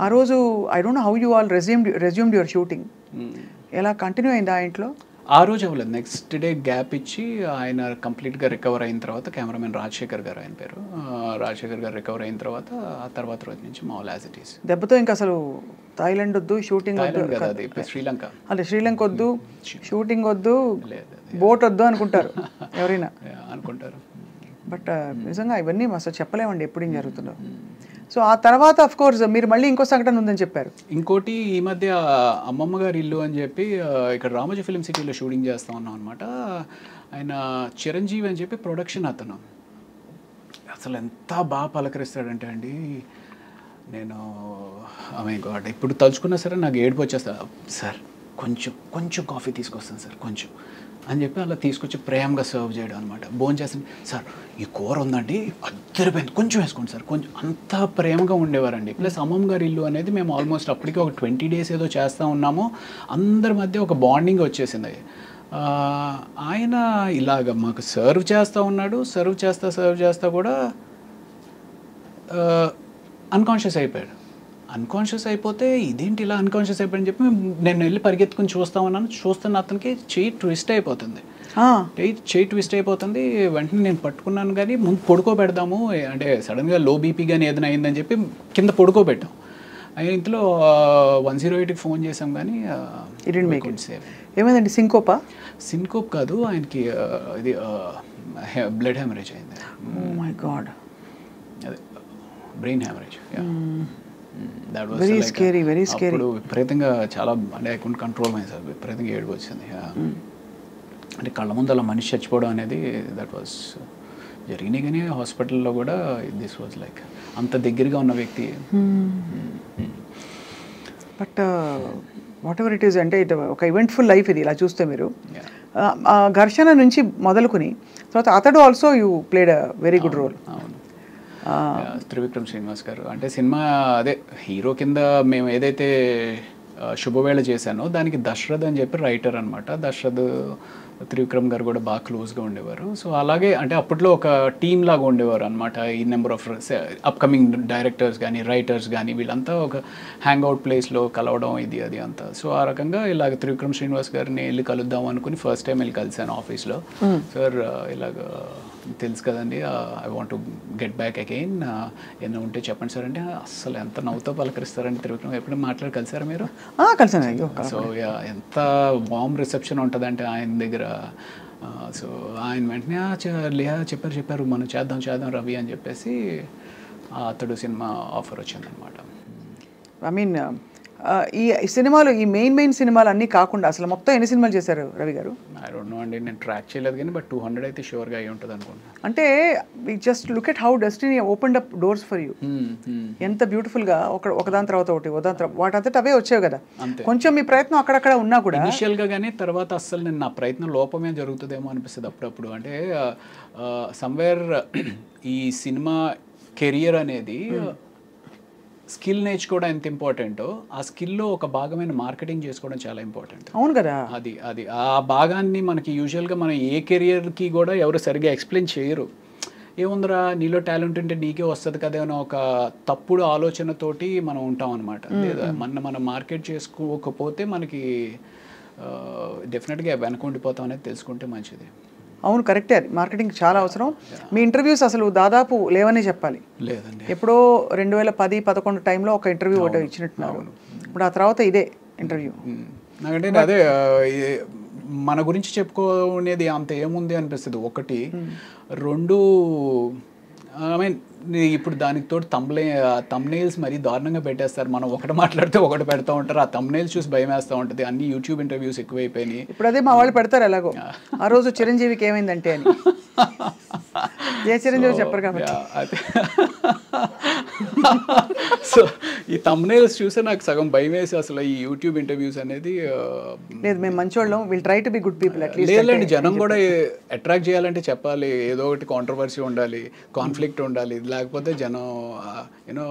ఆ రోజు I don't know how you all resumed your shooting. ఎలా కంటిన్యూ అయింది ఆ ఇంట్లో? ఆ రోజు అవ్వలేదు, నెక్స్ట్ డే గ్యాప్ ఇచ్చి ఆయన కంప్లీట్గా రికవర్ అయిన తర్వాత, కెమెరామెన్ రాజశేఖర్ గారు ఆయన పేరు, రాజశేఖర్ గారు రికవర్ అయిన తర్వాత ఆ తర్వాత రోజు నుంచి మామూలు యాజ్ ఇట్ ఈస్. దెబ్బతో ఇంకా అసలు థాయిలాండ్ వద్దు, షూటింగ్ వద్దు, శ్రీలంక, అదే శ్రీలంక వద్దు, షూటింగ్ వద్దు, బోట్ వద్దు అనుకుంటారు ఎవరైనా అనుకుంటారు. బట్ నిజంగా ఇవన్నీ అసలు చెప్పలేమండి ఎప్పుడు ఏం జరుగుతుందో. సో ఆ తర్వాత అఫ్ కోర్స్ మీరు మళ్ళీ ఇంకో సంఘటన ఉందని చెప్పారు. ఇంకోటి ఈ మధ్య అమ్మమ్మ గారి ఇల్లు అని చెప్పి ఇక్కడ రామోజీ ఫిలిం సిటీలో షూటింగ్ చేస్తూ ఉన్నాం అనమాట. ఆయన చిరంజీవి అని చెప్పి ప్రొడక్షన్ అతను అసలు ఎంత బాగా పలకరిస్తాడంటే అండి, నేను గాడ్ ఇప్పుడు తలుచుకున్నా సరే నాకు ఏడుపు వచ్చేస్తా. సార్ కొంచెం కొంచెం కాఫీ తీసుకొస్తాను సార్ కొంచెం అని చెప్పి అలా తీసుకొచ్చి ప్రేమగా సర్వ్ చేయడం అనమాట. భోజనం చేస్తాను, సార్ ఈ కూర ఉందండి అద్దరిపోయింది కొంచెం వేసుకోండి సార్ కొంచెం, అంత ప్రేమగా ఉండేవారండి. ప్లస్ అమ్మమ్మ గారి ఇల్లు అనేది మేము ఆల్మోస్ట్ అప్పటికి ఒక 20 days ఏదో చేస్తూ ఉన్నాము. అందరి మధ్య ఒక బాండింగ్ వచ్చేసింది. ఆయన ఇలాగ మాకు సర్వ్ చేస్తూ ఉన్నాడు, సర్వ్ చేస్తా కూడా అన్కాన్షియస్ అయిపోయాడు. అన్కాన్షియస్ అయిపోతే ఇదేంటి ఇలా అన్కాన్షియస్ అయిపోయాడని చెప్పి నేను వెళ్ళి పరిగెత్తుకుని చూస్తూ ఉన్నాను. చూస్తున్న అతనికి చెయ్యి ట్విస్ట్ అయిపోతుంది. వెంటనే నేను పట్టుకున్నాను, కానీ ముందు పడుకోబెడదాము అంటే సడన్గా లో బీపీ కానీ ఏదైనా అయిందని చెప్పి కింద పడుకోబెట్టాం. అయిన ఇంట్లో 108కి ఫోన్ చేసాం, కానీ ఏమైందండి? సింకోప్ కాదు, ఆయనకి ఇది బ్లడ్ హెమరేజ్ అయింది. ఓ మై గాడ్, అదే బ్రెయిన్ హెమరేజ్. Very scary. విపరీతంగా చాలా అంటే I couldn't control my self, విపరీతంగా ఏడుపు వచ్చింది. అంటే కళ్ళ ముందు అలా మనిషి చచ్చిపోవడం అనేది దట్ వాజ్ జరిగినాయి. కానీ హాస్పిటల్లో కూడా దిస్ వాజ్ లైక్ అంత దగ్గరగా ఉన్న వ్యక్తి. But what ever it is, అంటే ఇది ఒక ఈవెంట్ఫుల్ లైఫ్ ఇది ఇలా చూస్తే మీరు. ఘర్షణ నుంచి మొదలుకుని తర్వాత అతడు also you played a very good role. అవును, త్రివిక్రమ్ శ్రీనివాస్ గారు అంటే సినిమా అదే హీరో కింద మేము ఏదైతే శుభవేళ చేశానో దానికి దశరథ్ అని చెప్పి రైటర్ అనమాట. దశరథ్ త్రివిక్రమ్ గారు కూడా బాగా క్లోజ్గా ఉండేవారు. సో అలాగే అంటే అప్పట్లో ఒక టీమ్ లాగా ఉండేవారు అనమాట. ఈ నెంబర్ ఆఫ్ అప్కమింగ్ డైరెక్టర్స్ కానీ రైటర్స్ కానీ వీళ్ళంతా ఒక హ్యాంగ్అవుట్ ప్లేస్లో కలవడం ఇది అది అంతా. సో ఆ రకంగా ఇలాగ త్రివిక్రమ్ శ్రీనివాస్ గారిని వెళ్ళి కలుద్దాం అనుకుని ఫస్ట్ టైం వెళ్ళి కలిశాను ఆఫీస్లో. సార్ ఇలాగ తెలుసు కదండి, I want to get back again, ఏమైనా ఉంటే చెప్పండి సార్ అంటే అసలు ఎంత నవ్వుతో పలకరిస్తారంటే త్రివిక్రమ్. ఎప్పుడైనా మాట్లాడి కలిసారా మీరు? కలిసాను. సో ఎంత వార్మ్ రిసెప్షన్ ఉంటుందంటే ఆయన దగ్గర. సో ఆయన వెంటనే చెప్పారు మనం చేద్దాం రవి అని చెప్పేసి అతడు సినిమా ఆఫర్ వచ్చిందనమాట. ఐ మీన్ ఈ సినిమాలు, ఈ మెయిన్ సినిమాలు అన్నీ కాకుండా అసలు మొత్తం ఎన్ని సినిమాలు చేశారు రవి గారు? ఐ డోంట్ నో అండి, నేను ట్రాక్ చేయలేదు కానీ బట్ 200 అయితే షూర్గా అయ్యి ఉంటుంది అనుకుంటున్నాను. అంటే just look at how destiny opened up doors for you. ఎంత బ్యూటిఫుల్గా ఒకదాని తర్వాత ఒకటి వాటంతట అవే వచ్చావు కదా. కొంచెం మీ ప్రయత్నం అక్కడక్కడ ఉన్నా కూడా ఇనిషియల్గా, కానీ తర్వాత అస్సలు నేను నా ప్రయత్నం లోపమే జరుగుతుందేమో అనిపిస్తుంది అప్పుడప్పుడు. అంటే సమ్వేర్ ఈ సినిమా కెరియర్ అనేది స్కిల్ నేర్చుకోవడం ఎంత ఇంపార్టెంటో ఆ స్కిల్లో ఒక భాగమైన మార్కెటింగ్ చేసుకోవడం చాలా ఇంపార్టెంట్. అవును కదా. అది ఆ భాగాన్ని మనకి యూజువల్గా మనం ఏ కెరియర్కి కూడా ఎవరు సరిగ్గా ఎక్స్ప్లెయిన్ చేయరు. ఏముందిరా నీలో టాలెంట్ ఉంటే నీకే వస్తుంది కదా అని ఒక తప్పుడు ఆలోచనతోటి మనం ఉంటాం అనమాట. లేదా మనం మార్కెట్ చేసుకోకపోతే మనకి డెఫినెట్గా వెనకుండిపోతాం అనేది తెలుసుకుంటే మంచిది. అవును, కరెక్టే. అది మార్కెటింగ్ చాలా అవసరం. మీ ఇంటర్వ్యూస్ అసలు దాదాపు లేవనే చెప్పాలి. లేదండి, ఎప్పుడో 2010-11 టైంలో ఒక ఇంటర్వ్యూ ఒకటి ఇచ్చినట్టున్నారు. ఇప్పుడు ఆ తర్వాత ఇదే ఇంటర్వ్యూ. నాకంటే అదే మన గురించి చెప్పుకునేది అంత ఏముంది అనిపిస్తుంది. ఒకటి, రెండు ఐ మీన్ ఇప్పుడు దానికి తోడు తమ్నెయిల్స్ మరీ దారుణంగా పెట్టేస్తారు. మనం ఒకటి మాట్లాడితే ఒకటి పెడతా ఉంటారు. ఆ తమ్నెయిల్స్ చూసి భయం వేస్తూ ఉంటుంది. అన్ని యూట్యూబ్ ఇంటర్వ్యూస్ ఎక్కువైపోయినాయి. ఇప్పుడు అదే మా వాళ్ళు పెడతారు ఎలాగో. ఆ రోజు చిరంజీవికి ఏమైందంటే అని, ఏ చిరంజీవి చెప్పరు కాబట్టి. సో ఈ తమ్నెయిల్స్ చూస్తే నాకు సగం భయం వేసి అసలు ఈ యూట్యూబ్ ఇంటర్వ్యూస్ అనేది లేదు. మేము మంచోళ్ళం, will try to be good people. లేదండి, జనం కూడా అట్రాక్ట్ చేయాలంటే చెప్పాలి, ఏదో ఒకటి కాంట్రవర్సీ ఉండాలి, కాన్ఫ్లిక్ట్ ఉండాలి. లేకపోతే జనం యూనో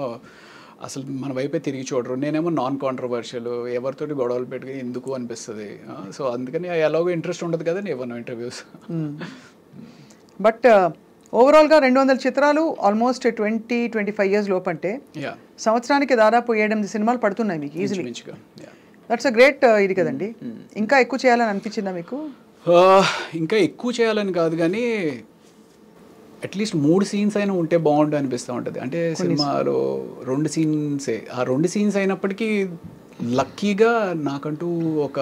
అసలు మన వైపే తిరిగి చూడరు. నేనేమో నాన్ కాంట్రవర్షియల్, ఎవరితోటి గొడవలు పెట్టుకుని ఎందుకు అనిపిస్తుంది. సో అందుకని ఎలాగో ఇంట్రెస్ట్ ఉండదు కదండి ఏమన్నా ఇంటర్వ్యూస్. బట్ ఓవరాల్గా 200 చిత్రాలు ఆల్మోస్ట్ 20-25 ఇయర్స్ లోపు అంటే సంవత్సరానికి దాదాపు 7-8 సినిమాలు పడుతున్నాయి మీకు ఈజీలీ. దట్స్ అ గ్రేట్ ఇది కదండి. ఇంకా ఎక్కువ చేయాలని అనిపించిందా మీకు? ఇంకా ఎక్కువ చేయాలని కాదు కానీ అట్లీస్ట్ 3 సీన్స్ అయినా ఉంటే బాగుండు అనిపిస్తూ ఉంటుంది. అంటే సినిమాలో 2 సీన్సే, ఆ 2 సీన్స్ అయినప్పటికీ లక్కీగా నాకంటూ ఒక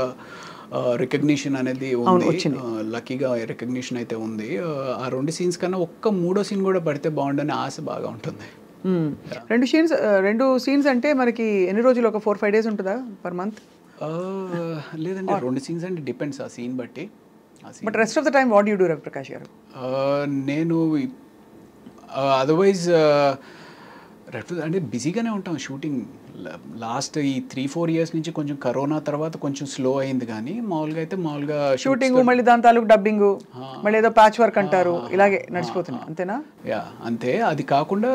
రికగ్నిషన్ అనేది ఉంది. లక్కీగా రికగ్నిషన్ అయితే ఉంది. ఆ 2 సీన్స్ కన్నా ఒక్క 3వ సీన్ కూడా పడితే బాగుండని ఆశ బాగా ఉంటుంది. 2 సీన్స్ అంటే మనకి ఎన్ని రోజులు, ఒక 4-5 డేస్ ఉంటుందా పర్ మంత్? లేదండి, 2 సీన్స్ అంటే డిపెండ్స్ ఆ సీన్ బట్టి. But rest of the time what you do Ravi Prakash గారు? నేను అదర్వైజ్ అంటే బిజీగానే ఉంటాం. షూటింగ్ లాస్ట్ ఈ 3-4 ఇయర్స్ నుంచి కొంచెం కరోనా తర్వాత కొంచెం స్లో అయింది, కానీ మామూలుగా అయితే మామూలుగా షూటింగ్, మళ్ళీ దాని తాలూకు డబ్బింగ్, మళ్ళీ ఏదో ప్యాచ్ వర్క్ అంటారు, ఇలాగే నడిచిపోతుంది అంతేనా? యా అంతే. అది కాకుండా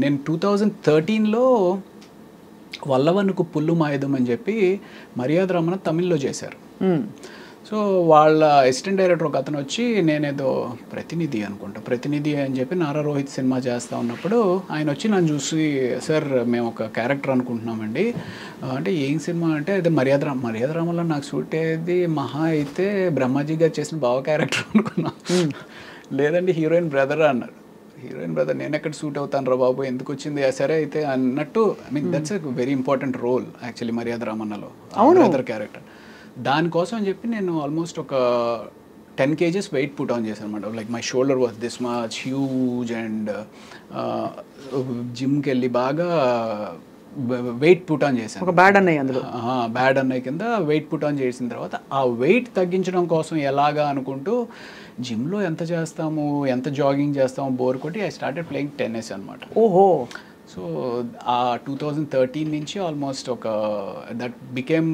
నేను 2013లో వల్లవనుకు పుల్లు మాయదం అని చెప్పి మర్యాద రమణ తమిళ్లో చేశారు. సో వాళ్ళ అసిస్టెంట్ డైరెక్టర్ ఒక అతను వచ్చి, నేనేదో ప్రతినిధి అనుకుంటా, ప్రతినిధి అని చెప్పి నారా రోహిత్ సినిమా చేస్తూ ఉన్నప్పుడు ఆయన వచ్చి నన్ను చూసి, సార్ మేము ఒక క్యారెక్టర్ అనుకుంటున్నామండి అంటే, ఏం సినిమా అంటే అదే మర్యాద రామలో నాకు సూట్ అయ్యేది మహా అయితే బ్రహ్మాజీ గారు చేసిన బావ క్యారెక్టర్ అనుకున్నా. లేదండి హీరోయిన్ బ్రదర్ అన్నారు. హీరోయిన్ బ్రదర్ నేను ఎక్కడ సూట్ అవుతాను రా బాబు, ఎందుకు వచ్చింది సరే అయితే అన్నట్టు. I mean that's a very important role actually మర్యాద రామన్నలో, బ్రదర్ క్యారెక్టర్. దానికోసం అని చెప్పి నేను ఆల్మోస్ట్ ఒక 10 kgs వెయిట్ పుట్ ఆన్ చేశాను అనమాట. Like my shoulder was this much huge and జిమ్కి వెళ్ళి బాగా వెయిట్ పుట్ ఆన్ చేశాను. ఒక బ్యాడ్ అన్నయ్య, అందులో బ్యాడ్ అన్నయ్య కింద వెయిట్ పుట్ ఆన్ చేసిన తర్వాత ఆ వెయిట్ తగ్గించడం కోసం ఎలాగా అనుకుంటూ జిమ్లో ఎంత చేస్తాము, ఎంత జాగింగ్ చేస్తాము బోర్ కొట్టి ఐ స్టార్టెడ్ ప్లేయింగ్ టెన్నిస్ అనమాట. ఓహో. సో ఆ 2013 నుంచి ఆల్మోస్ట్ ఒక దట్ బికేమ్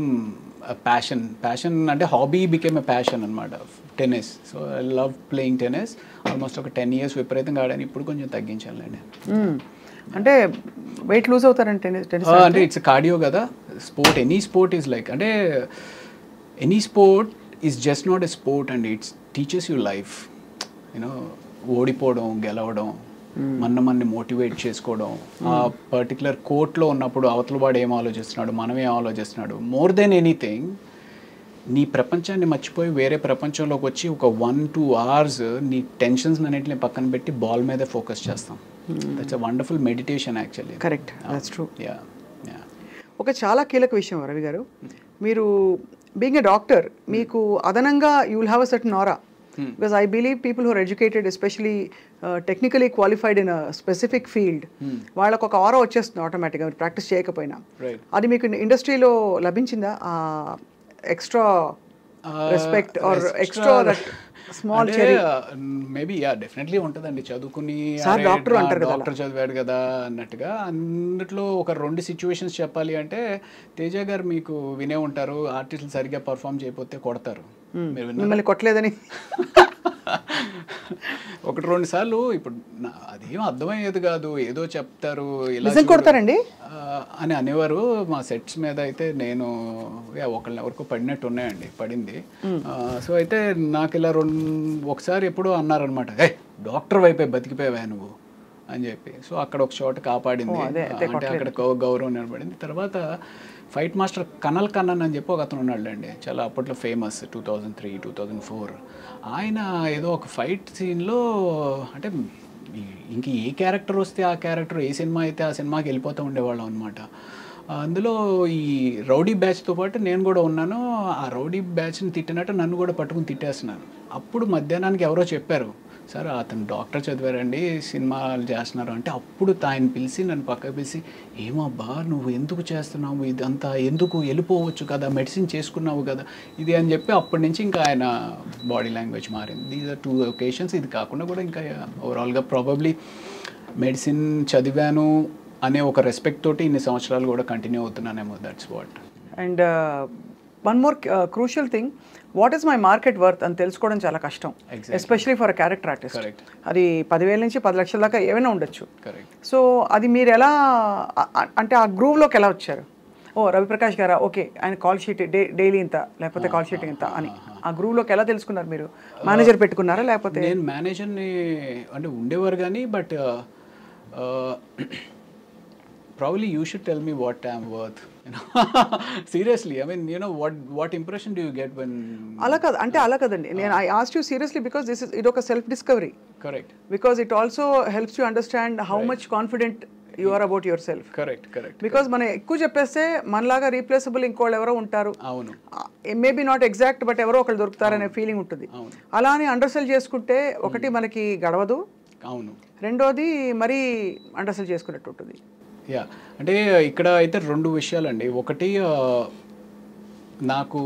ప్యాషన్ అంటే హాబీ బికేమ్ ఎ ప్యాషన్ అనమాట tennis. So I love playing tennis. Almost ఒక 10 years విపరీతంగా ఆడాను. ఇప్పుడు కొంచెం తగ్గించాలండి. అంటే వెయిట్ లూజ్ అవుతారంటే టెన్నిస్ అంటే ఇట్స్ కార్డియో కదా sport. Any sport is like, అంటే any sport is just not a sport and it's teaches you life. You know ఓడిపోవడం, గెలవడం, మనని మోటివేట్ చేసుకోవడం, ఆ పర్టికులర్ కోర్ట్లో ఉన్నప్పుడు అవతల వాడు ఏం ఆలోచిస్తున్నాడు, మనం ఏం ఆలోచిస్తున్నాడు, మోర్ దెన్ ఎనీథింగ్ నీ ప్రపంచాన్ని మర్చిపోయి వేరే ప్రపంచంలోకి వచ్చి ఒక 1-2 hours నీ టెన్షన్స్ అన్నింటిని పక్కన పెట్టి బాల్ మీదే ఫోకస్ చేస్తాం. That's a wonderful meditation actually. Correct, that's true. Yeah. ఒక చాలా కీలక విషయం రవి గారు, మీరు బీయింగ్ ఎ డాక్టర్ మీకు అదనంగా you will have a certain aura. Because I believe people who are educated, especially technically qualified in a specific field, వాళ్ళకు ఒక ఆరా వచ్చేస్తుంది ఆటోమేటిక్గా మీరు ప్రాక్టీస్ చేయకపోయినా. అది మీకు ఇండస్ట్రీలో లభించిందా extra respect or extra that small cherry? Maybe ya definitely ఉంటుందండి. చదువుకుని డాక్టర్ చదివాడు కదా అన్నట్టుగా. అందులో ఒక 2 situations చెప్పాలి అంటే, తేజ గారు మీకు వినే ఉంటారు, ఆర్టిస్టులు సరిగ్గా పర్ఫామ్ చేయకపోతే కొడతారు. మిమ్మల్ని కొట్టలేదని 1-2 సార్లు. ఇప్పుడు అదేం అర్థమయ్యేది కాదు, ఏదో చెప్తారు ఇలా కొడతారండి అని అనేవారు. మా సెట్స్ మీద అయితే నేను ఒకళ్ళని ఎవరికో పడినట్టు ఉన్నాయండి, పడింది. సో అయితే నాకు ఇలా ఒకసారి ఎప్పుడో అన్నారనమాట, డాక్టర్ వైపే బతికిపోయావా నువ్వు అని చెప్పి. సో అక్కడ ఒక చోట కాపాడింది, అంటే అక్కడ గౌరవం నిలబడింది. తర్వాత ఫైట్ మాస్టర్ కనల్ కన్నన్ అని చెప్పి ఒక అతను ఉన్నాడులేండి, చాలా అప్పట్లో ఫేమస్, 2003-2004. ఆయన ఏదో ఒక ఫైట్ సీన్లో, అంటే ఇంక ఏ క్యారెక్టర్ వస్తే ఆ క్యారెక్టర్, ఏ సినిమా అయితే ఆ సినిమాకి వెళ్ళిపోతూ ఉండేవాళ్ళం అనమాట. అందులో ఈ రౌడీ బ్యాచ్తో పాటు నేను కూడా ఉన్నాను. ఆ రౌడీ బ్యాచ్ని తిట్టినట్టు నన్ను కూడా పట్టుకుని తిట్టేస్తున్నాను. అప్పుడు మధ్యాహ్నానికి ఎవరో చెప్పారు, సార్ అతను డాక్టర్ చదివారండి, సినిమాలు చేస్తున్నారు అంటే. అప్పుడు ఆయన పిలిచి నన్ను పక్కకు పిలిచి, ఏమబ్బా నువ్వు ఎందుకు చేస్తున్నావు ఇదంతా, ఎందుకు వెళ్ళిపోవచ్చు కదా, మెడిసిన్ చేసుకున్నావు కదా ఇది అని చెప్పి, అప్పటి నుంచి ఇంకా ఆయన బాడీ లాంగ్వేజ్ మారింది. These are 2 occasions. ఇది కాకుండా కూడా ఇంకా ఓవరాల్గా ప్రాబబ్లీ మెడిసిన్ చదివాను అనే ఒక రెస్పెక్ట్ తోటి ఇన్ని సంవత్సరాలు కూడా కంటిన్యూ అవుతున్నానేమో. That's what. And one more crucial thing, what is my market worth అని తెలుసుకోవడం చాలా కష్టం, especially for a character artist. అది 10,000 నుంచి 10 లక్షల దాకా ఏమైనా ఉండొచ్చు. సో అది మీరు ఎలా, అంటే ఆ గ్రూవ్లోకి ఎలా వచ్చారు? ఓ రవిప్రకాష్ గారా, ఓకే ఆయన కాల్ షీట్ డైలీ ఇంత లేకపోతే కాల్ షీట్ ఇంత అని ఆ గ్రూప్లోకి ఎలా తెలుసుకున్నారు మీరు? మేనేజర్ పెట్టుకున్నారా లేకపోతే? నేను మేనేజర్ని అంటే ఉండేవారు కానీ but probably you should tell me what I'm worth, you know. Seriously, I mean, you know, what impression do you get when... అలా కాదు అంటే అలా కదండి, నేను I asked you seriously because this is ఇది ఒక self discovery. Correct. Because it also helps you understand how much confident you are about yourself. Correct. Because మనం ఎక్కువ చెప్పేస్తే మనలాగా రీప్లేసబుల్ ఇంకోళ్ళు ఎవరో ఉంటారు, అవును, మేబీ నాట్ ఎగ్జాక్ట్ బట్ ఎవరో ఒకళ్ళు దొరుకుతారనే ఫీలింగ్ ఉంటుంది. అలా అని అండర్సెల్ చేసుకుంటే ఒకటి మనకి గడవదు, అవును, రెండోది మరీ అండర్సెల్ చేసుకున్నట్టు ఉంటుంది. యా, అంటే ఇక్కడ అయితే రెండు విషయాలండి. ఒకటి నాకు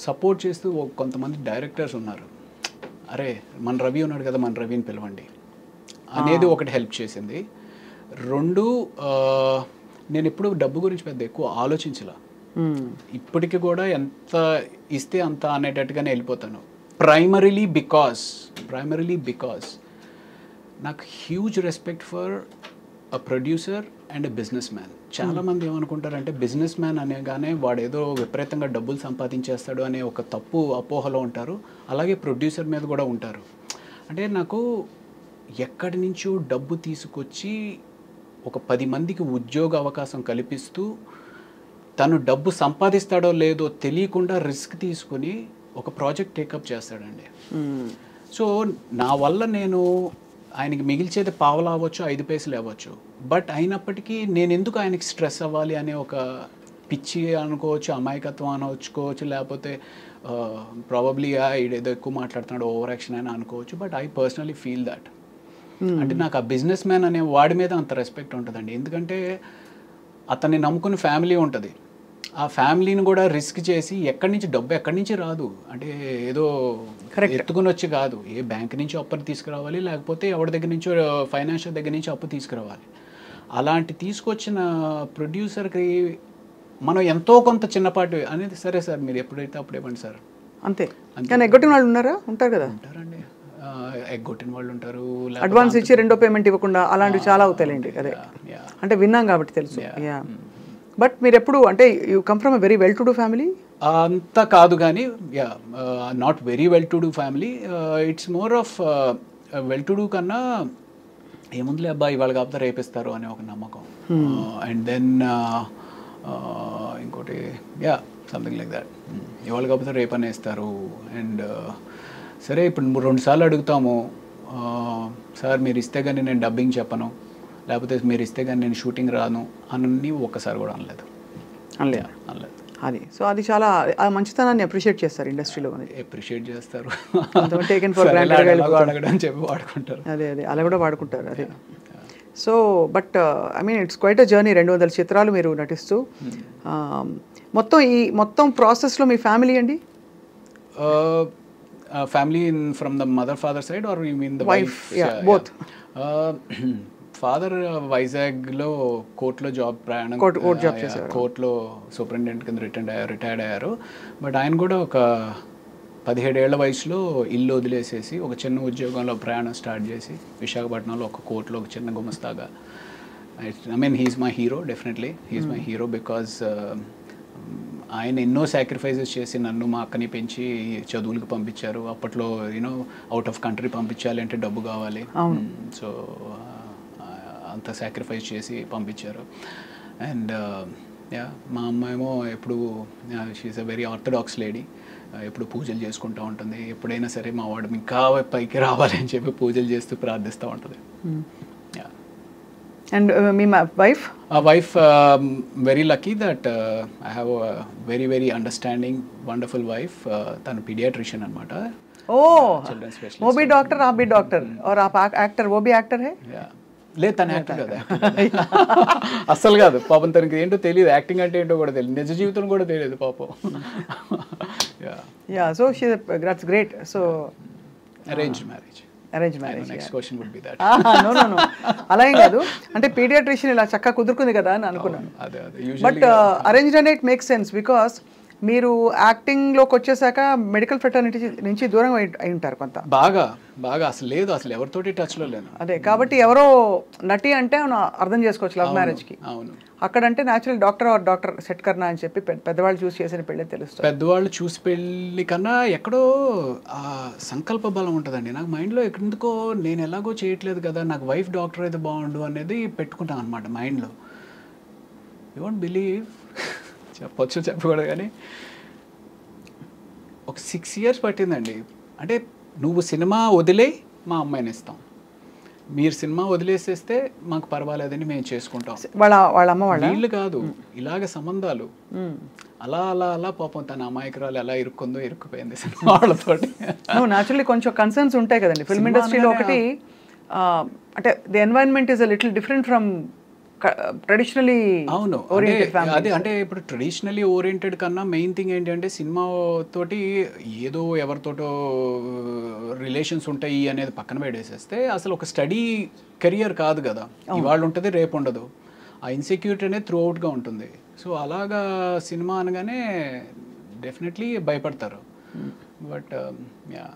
సపోర్ట్ చేస్తూ కొంతమంది డైరెక్టర్స్ ఉన్నారు, అరే మన రవి ఉన్నాడు కదా, మన రవిని పిలవండి అనేది ఒకటి హెల్ప్ చేసింది. రెండు, నేను ఎప్పుడు డబ్బు గురించి పెద్ద ఎక్కువ ఆలోచించలా, ఇప్పటికి కూడా ఎంత ఇస్తే అంత అనేటట్టుగానే వెళ్ళిపోతాను. ప్రైమరీలీ బికాస్ నాకు huge respect for a producer and a business man. చాలామంది ఏమనుకుంటారంటే బిజినెస్ మ్యాన్ అనేగానే వాడు ఏదో విపరీతంగా డబ్బులు సంపాదించేస్తాడు అనే ఒక తప్పు అపోహలో ఉంటారు. అలాగే ప్రొడ్యూసర్ మీద కూడా ఉంటారు. అంటే నాకు ఎక్కడి నుంచో డబ్బు తీసుకొచ్చి ఒక 10 మందికి ఉద్యోగ అవకాశం కల్పిస్తూ తను డబ్బు సంపాదిస్తాడో లేదో తెలియకుండా రిస్క్ తీసుకుని ఒక ప్రాజెక్ట్ టేకప్ చేస్తాడండి. సో నా వల్ల నేను ఆయనకి మిగిల్చేది పావలా అవ్వచ్చు, 5 పైసలు అవ్వచ్చు, బట్ అయినప్పటికీ నేను ఎందుకు ఆయనకి స్ట్రెస్ అవ్వాలి అనే ఒక పిచ్చి అనుకోవచ్చు, అమాయకత్వం అనుకోవచ్చు, లేకపోతే ప్రాబబ్లీ ఏదో ఎక్కువ మాట్లాడుతున్నాడు ఓవర్ యాక్షన్ అని అనుకోవచ్చు. But I personally feel that. అంటే నాకు ఆ బిజినెస్ మ్యాన్ అనే వాడి మీద అంత రెస్పెక్ట్ ఉంటుందండి. ఎందుకంటే అతన్ని నమ్ముకుని ఫ్యామిలీ ఉంటుంది, ఆ ఫ్యామిలీని కూడా రిస్క్ చేసి డబ్బు ఎక్కడి నుంచి రాదు, అంటే ఏదో ఎత్తుకుని వచ్చి కాదు, ఏ బ్యాంక్ నుంచి అప్పు తీసుకురావాలి, లేకపోతే ఎవరి దగ్గర నుంచో ఫైనాన్షియల్ దగ్గర నుంచి అప్పు తీసుకురావాలి. అలాంటి తీసుకొచ్చిన ప్రొడ్యూసర్కి మనం ఎంతో కొంత చిన్నపాటి అనేది, సరే సార్ మీరు ఎప్పుడైతే అప్పుడు ఇవ్వండి సార్ అంతే. కానీ ఎగ్గొట్టిన వాళ్ళు ఉంటారు కదా, ఉంటారండి, ఎగ్గొట్టిన వాళ్ళు ఉంటారు, అడ్వాన్స్ ఇచ్చి రెండో పేమెంట్ ఇవ్వకుండా అలాంటివి చాలా అవుతాయండి. అదే అంటే విన్నాం కాబట్టి తెలుసు. యా, బట్ మీరు ఎప్పుడు అంటే you come from a very well to do family? అంత కాదు కానీ, yeah, not very well to do family. It's more of well to do కన్నా ఏముందిలే అబ్బాయి ఇవాళ కాకపోతే రేపిస్తారు అనే ఒక నమ్మకం. అండ్ దెన్ ఇంకోటి, యా, సంథింగ్ లైక్ దాట్, ఇవాళ కాకపోతే రేపు అనేస్తారు. అండ్ సరే ఇప్పుడు 2 సార్లు అడుగుతాము, సార్ మీరు ఇస్తే కానీ నేను డబ్బింగ్ చెప్పను, లేకపోతే మీరు ఇస్తే కానీ నేను షూటింగ్ రాను అని ఒక్కసారి కూడా అనలేదు. అది సో అది చాలా ఆ మంచితనాన్ని అప్రిషియేట్ చేస్తారు ఇండస్ట్రీలో, అప్రిషియేట్ చేస్తారు, టేకెన్ ఫర్ గ్రాంటెడ్ అడగడం చెప్పి వాడుకుంటారు. అదే అలా కూడా వాడుకుంటారు. అదే so but I mean it's quite a journey. 200 చిత్రాలు మీరు నటిస్తూ మొత్తం ప్రాసెస్లో మీ ఫ్యామిలీ అండి? Family from the mother father side or you mean the wife? Both. Father వైజాగ్లో కోర్టులో కోర్టులో సూపరింటెండెంట్ కింద రిటైర్డ్ అయ్యారు. బట్ ఆయన కూడా ఒక 17 ఏళ్ల వయసులో ఇల్లు వదిలేసేసి ఒక చిన్న ఉద్యోగంలో ప్రయాణం స్టార్ట్ చేసి విశాఖపట్నంలో ఒక కోర్టులో ఒక చిన్న గుమస్తాగా. I mean he's my hero, definitely he's my hero because ఆయన ఎన్నో సాక్రిఫైజెస్ చేసి నన్ను మా అక్కని పెంచి చదువులకు పంపించారు. అప్పట్లో యూనో అవుట్ ఆఫ్ కంట్రీ పంపించాలి అంటే డబ్బు కావాలి, సో అంత సాక్రిఫైస్ చేసి పంపించారు. అండ్ యా, మా అమ్మ ఏమో ఎప్పుడు she is a very orthodox lady, ఎప్పుడు పూజలు చేసుకుంటూ ఉంటుంది. ఎప్పుడైనా సరే మా వాడు ఇంకా పైకి రావాలి అని చెప్పి పూజలు చేస్తూ ప్రార్థిస్తూ ఉంటుంది. Yeah. And me wife? Wife very lucky that I have very very understanding wonderful wife. తను పీడియాట్రిషియన్ అనమాట. Children specialist. वो भी डॉक्टर, आप भी डॉक्टर, और आप एक्टर, वो भी एक्टर है? లేదు తను యాక్టర్ కదా, అస్సలు కాదు పాపం. తనకి ఏంటో తెలియదు, యాక్టింగ్ అంటే ఏంటో కూడా తెలియదు, నిజ జీవితం కూడా తెలియదు పాపం. Yeah, so she that's great. So arrange marriage. Next question would be that. No అలా ఏం కాదు, అంటే పీడియాట్రిషియన్ ఇలా చక్కగా కుదురుకుంది కదా అని అనుకున్నాను. బట్ అరేంజ్డ్ అంటే ఇట్ మేక్స్ సెన్స్ బికాస్ మీరు యాక్టింగ్లోకి వచ్చేసాక మెడికల్ ఫ్రెటర్నిటీ నుంచి దూరం అయి ఉంటారు కొంత. బాగా బాగా అసలు లేదు, అసలు ఎవరితోటి టచ్లో లేను. అదే కాబట్టి ఎవరో నటి అంటే మనం అర్థం చేసుకోవచ్చు లవ్ మ్యారేజ్కి. అవును, అక్కడంటే న్యాచురల్ డాక్టర్ సెట్ కర్నా అని చెప్పి పెద్దవాళ్ళు చూసి చేసిన పెళ్ళి తెలుస్తుంది. పెద్దవాళ్ళు చూసి పెళ్ళి కన్నా ఎక్కడో ఆ సంకల్ప బలం ఉంటుందండి. నాకు మైండ్లో ఎందుకో నేను ఎలాగో చేయట్లేదు కదా, నాకు వైఫ్ డాక్టర్ అయితే బాగుండు అనేది పెట్టుకుంటాను అనమాట మైండ్లో. యూ వోంట్ బిలీవ్, చెప్పొచ్చు చెప్పకూడదు కానీ ఒక 6 years పట్టిందండి. అంటే నువ్వు సినిమా వదిలే మా అమ్మాయిని ఇస్తాం, మీరు సినిమా వదిలేసేస్తే మాకు పర్వాలేదని మేము చేసుకుంటాం. వాళ్ళ అమ్మ వాళ్ళ వీళ్ళు కాదు, ఇలాగ సంబంధాలు అలా అలా అలా పాపం తన అమాయకురాలు ఎలా ఇరుక్కుపోయింది సినిమా వాళ్ళతోటి. న్యాచురల్లీ కొంచెం కన్సర్న్స్ ఉంటాయి కదండి ఫిల్మ్ ఇండస్ట్రీలో. ఒకటి అంటే the environment is a little different from traditionally. అవును, అదే అంటే ఇప్పుడు ట్రెడిషనలీ ఓరియంటెడ్ కన్నా మెయిన్ థింగ్ ఏంటంటే సినిమా తోటి ఏదో ఎవరితోటో రిలేషన్స్ ఉంటాయి అనేది పక్కన పెట్టేసేస్తే అసలు ఒక స్టడీ కెరియర్ కాదు కదా, ఇవాళ ఉంటుంది రేపు ఉండదు. ఆ ఇన్సెక్యూరిటీ అనేది త్రూ అవుట్గా ఉంటుంది. సో అలాగా సినిమా అనగానే డెఫినెట్లీ భయపడతారు. But yeah